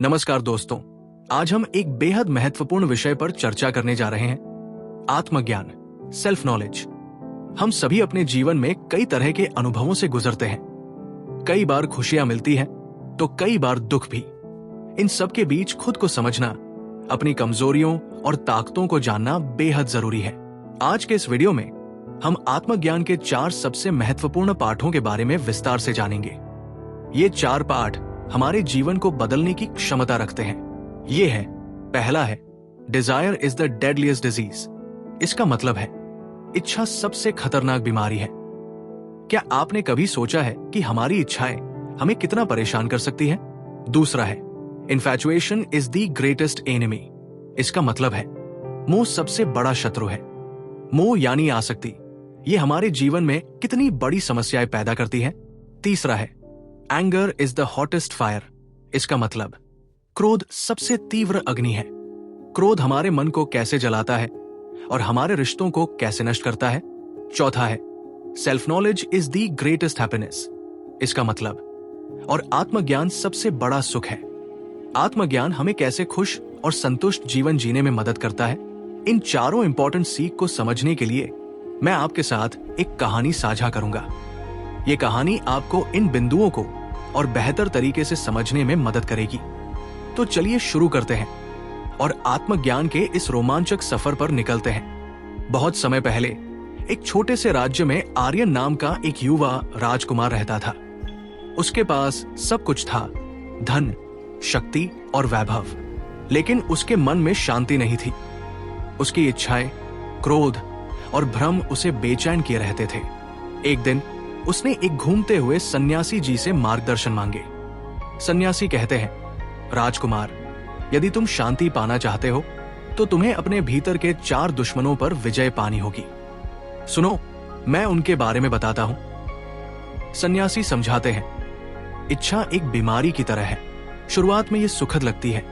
नमस्कार दोस्तों, आज हम एक बेहद महत्वपूर्ण विषय पर चर्चा करने जा रहे हैं, आत्मज्ञान, सेल्फ नॉलेज। हम सभी अपने जीवन में कई तरह के अनुभवों से गुजरते हैं। कई बार खुशियां मिलती हैं, तो कई बार दुख भी। इन सब के बीच खुद को समझना, अपनी कमजोरियों और ताकतों को जानना बेहद जरूरी है। आज के इस वीडियो में हम आत्मज्ञान के 4 सबसे महत्वपूर्ण पाठों के बारे में विस्तार से जानेंगे। ये 4 पाठ हमारे जीवन को बदलने की क्षमता रखते हैं। ये है, पहला है, desire is the deadliest disease. इसका मतलब है, इच्छा सबसे खतरनाक बीमारी है। क्या आपने कभी सोचा है कि हमारी इच्छाएं हमें कितना परेशान कर सकती है? दूसरा है, infatuation is the greatest enemy. इसका मतलब है, मोह सबसे बड़ा शत्रु है। मोह यानी आसक्ति, ये हमारे जीवन में कितनी बड़ी समस्याएं पैदा करती है। तीसरा है, anger is the hottest fire. इसका मतलब, क्रोध सबसे तीव्र अग्नि है। क्रोध हमारे मन को कैसे जलाता है और हमारे रिश्तों को कैसे नष्ट करता है। चौथा है, self knowledge is the greatest happiness. इसका मतलब, और आत्मज्ञान सबसे बड़ा सुख है। आत्मज्ञान हमें कैसे खुश और संतुष्ट जीवन जीने में मदद करता है। इन चारों इंपॉर्टेंट सीख को समझने के लिए मैं आपके साथ एक कहानी साझा करूंगा। ये कहानी आपको इन बिंदुओं को और बेहतर तरीके से समझने में मदद करेगी। तो चलिए शुरू करते हैं और आत्मज्ञान के इस रोमांचक सफर पर निकलते हैं। बहुत समय पहले एक छोटे से राज्य में आर्यन नाम का एक युवा राजकुमार रहता था। उसके पास सब कुछ था, धन, शक्ति और वैभव, लेकिन उसके मन में शांति नहीं थी। उसकी इच्छाएं, क्रोध और भ्रम उसे बेचैन किए रहते थे। एक दिन उसने एक घूमते हुए सन्यासी जी से मार्गदर्शन मांगे। सन्यासी कहते हैं, राजकुमार, यदि तुम शांति पाना चाहते हो तो तुम्हें अपने भीतर के 4 दुश्मनों पर विजय पानी होगी। सुनो, मैं उनके बारे में बताता हूं। सन्यासी समझाते हैं, इच्छा एक बीमारी की तरह है। शुरुआत में ये सुखद लगती है,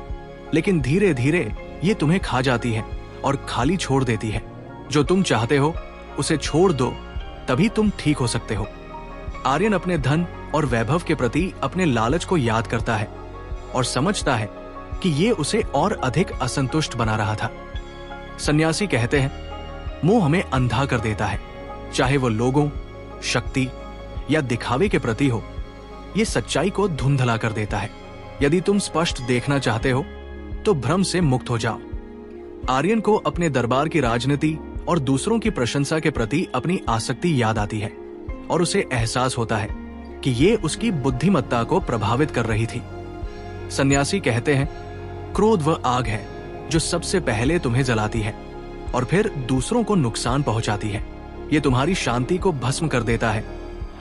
लेकिन धीरे धीरे ये तुम्हें खा जाती है और खाली छोड़ देती है। जो तुम चाहते हो उसे छोड़ दो, तभी तुम ठीक हो सकते हो। आर्यन अपने धन और वैभव के प्रति अपने लालच को याद करता है और समझता है कि ये उसे और अधिक असंतुष्ट बना रहा था। सन्यासी कहते हैं, मोह हमें अंधा कर देता है, चाहे वो लोगों, शक्ति या दिखावे के प्रति हो। ये सच्चाई को धुंधला कर देता है। यदि तुम स्पष्ट देखना चाहते हो तो भ्रम से मुक्त हो जाओ। आर्यन को अपने दरबार की राजनीति और दूसरों की प्रशंसा के प्रति अपनी आसक्ति याद आती है और उसे एहसास होता है कि ये उसकी बुद्धिमत्ता को प्रभावित कर रही थी। सन्यासी कहते हैं, क्रोध वह आग है जो सबसे पहले तुम्हें जलाती है और फिर दूसरों को नुकसान पहुंचाती है। ये तुम्हारी शांति को भस्म कर देता है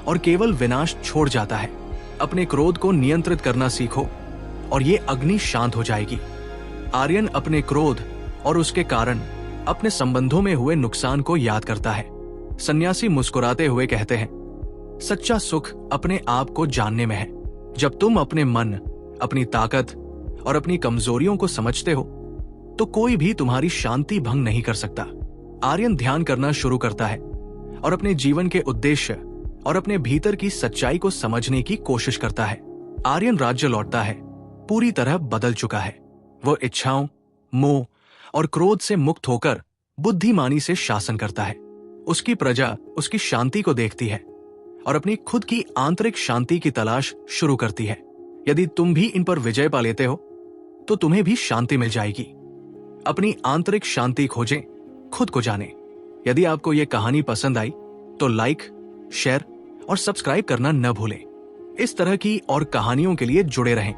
और केवल विनाश छोड़ जाता है। अपने क्रोध को नियंत्रित करना सीखो और ये अग्नि शांत हो जाएगी। आर्यन अपने क्रोध और उसके कारण अपने संबंधों में हुए नुकसान को याद करता है। सन्यासी मुस्कुराते हुए कहते हैं, सच्चा सुख अपने आप को जानने में है। जब तुम अपने मन, अपनी ताकत और अपनी कमजोरियों को समझते हो तो कोई भी तुम्हारी शांति भंग नहीं कर सकता। आर्यन ध्यान करना शुरू करता है और अपने जीवन के उद्देश्य और अपने भीतर की सच्चाई को समझने की कोशिश करता है। आर्यन राज्य लौटता है, पूरी तरह बदल चुका है। वो इच्छाओं, मोह और क्रोध से मुक्त होकर बुद्धिमानी से शासन करता है। उसकी प्रजा उसकी शांति को देखती है और अपनी खुद की आंतरिक शांति की तलाश शुरू करती है। यदि तुम भी इन पर विजय पा लेते हो तो तुम्हें भी शांति मिल जाएगी। अपनी आंतरिक शांति खोजें, खुद को जानें। यदि आपको यह कहानी पसंद आई तो लाइक, शेयर और सब्सक्राइब करना न भूलें। इस तरह की और कहानियों के लिए जुड़े रहें।